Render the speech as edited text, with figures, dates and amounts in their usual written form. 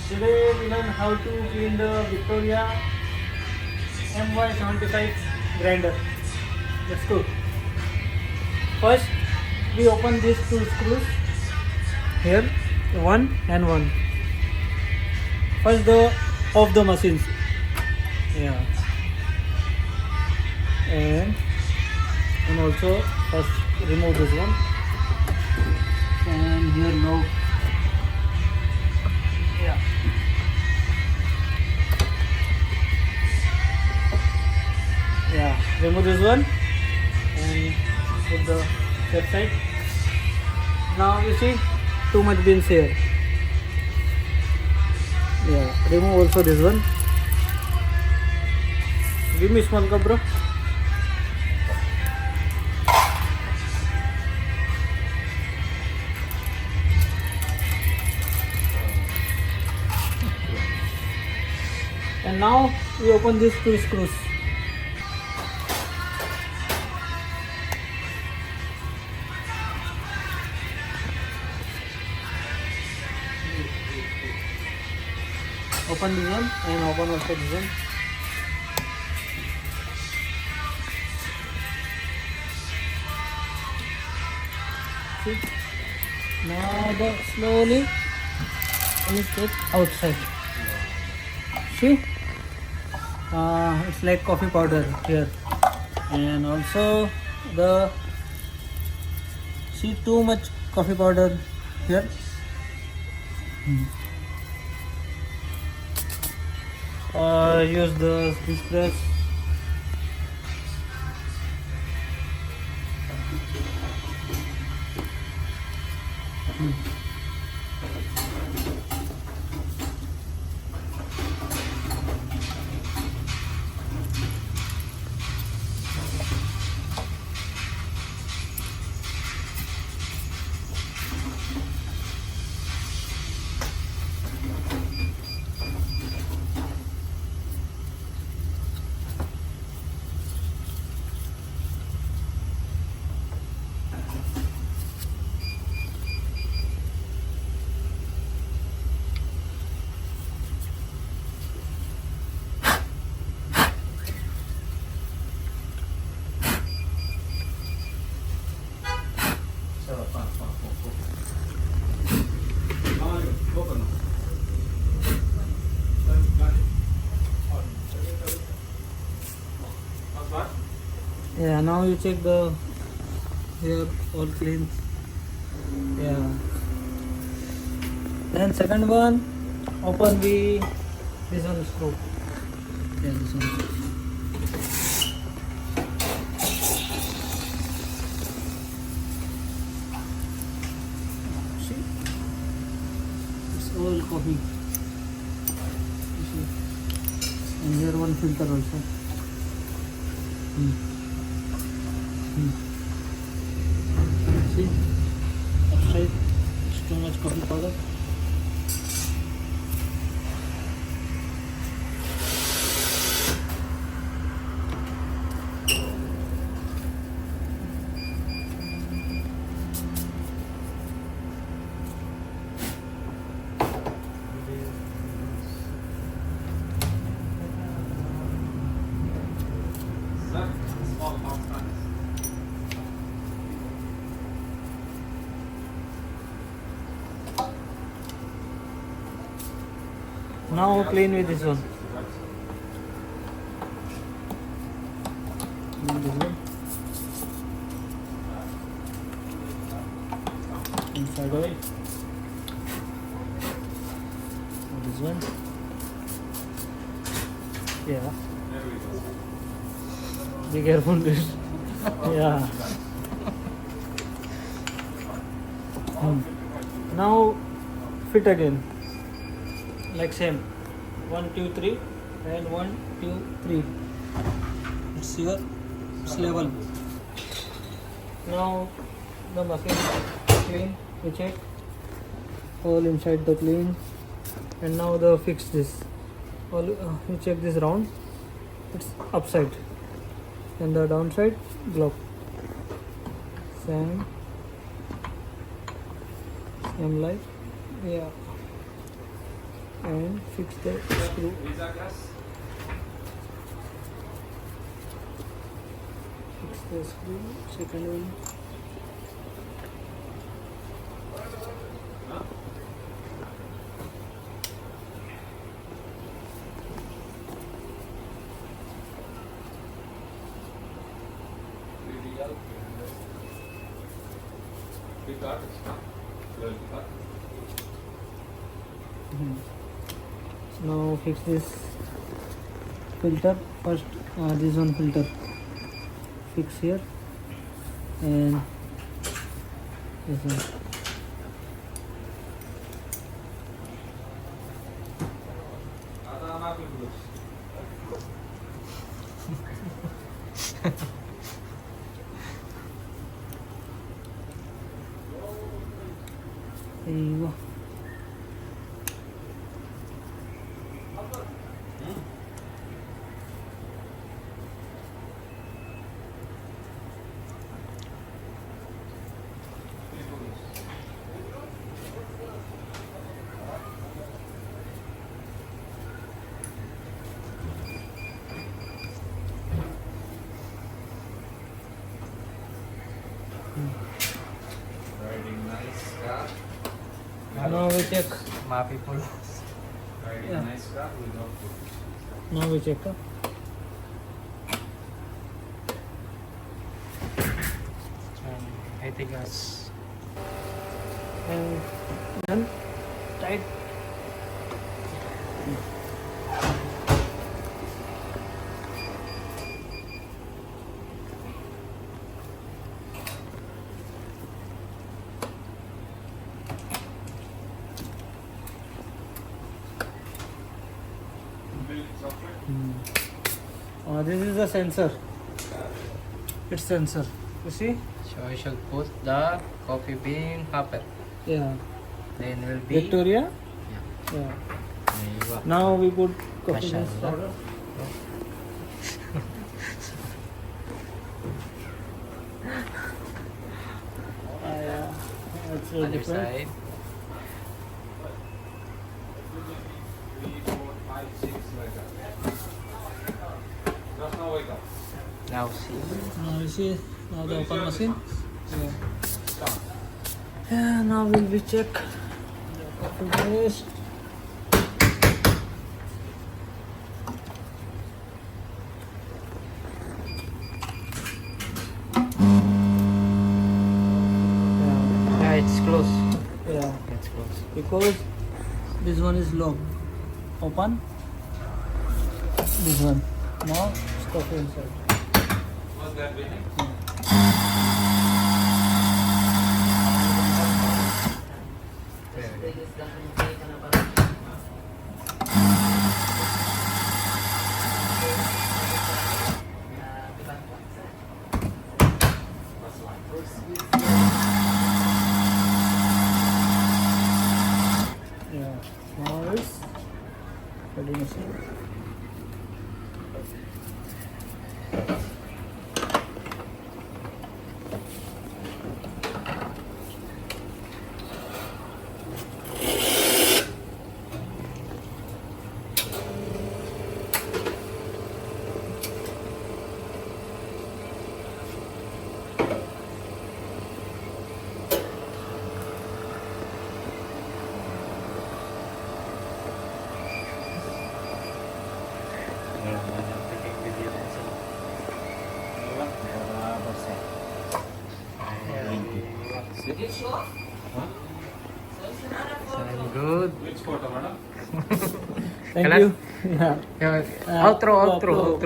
Today we learn how to clean the Victoria MY75 grinder. Let's go. First, we open these two screws here, one and one. First, the of the machines. Yeah. And also first remove this one. And here now. Yeah. Yeah. Remove this one and put the left side. Now you see too much beans here. Yeah. Remove also this one. Give me small cup, bro. And now we open these two screws. Open this one and open also this one. See? Now the slowly take outside. See? It's like coffee powder here, and also the see too much coffee powder here. Use the this press. Yeah, now you check the here all clean. Yeah. Then second one, open the this one screw. Yeah, this one. See, it's all coffee. You see, and here one filter also. See, outside it's too much coffee powder. Now clean with this one. And this one. Inside oil. And this one. Yeah. Be careful, please. Yeah. Now fit again. Like same 1 2 3 and 1 2 3. It's your level. Now the machine clean. We check all inside the clean, and now the fix this. All you check this round. It's upside, and the downside glove. Same like yeah. and fix the screw. Fix the screw. Second one. Now fix this filter first. This one filter fix here, and this one. Aywa. Riding nice car. Now we check. My people. Riding Yeah. nice car without food. Now we check. I think that's And then tight. This is the sensor. It's sensor. You see? so I should put the coffee bean hopper. Yeah. Then will be Victoria. Yeah. Yeah. Aywa. Now we put coffee Mashallah. beans powder. Yeah. That's Other different. side. 3, 4, 5, 6 like that. Just now wake up. Now see. Now you see, now the open machine. Yeah. Yeah, now we'll be check the coffee paste. Yeah, it's close. Yeah, It's close. because this one is locked. Open. This one. Now it's coffee inside. Was that waiting? Yeah. Now it's ready machine. Sound good. Which photo, madam? Thank Kalat? you. Yeah. Yeah. Outro.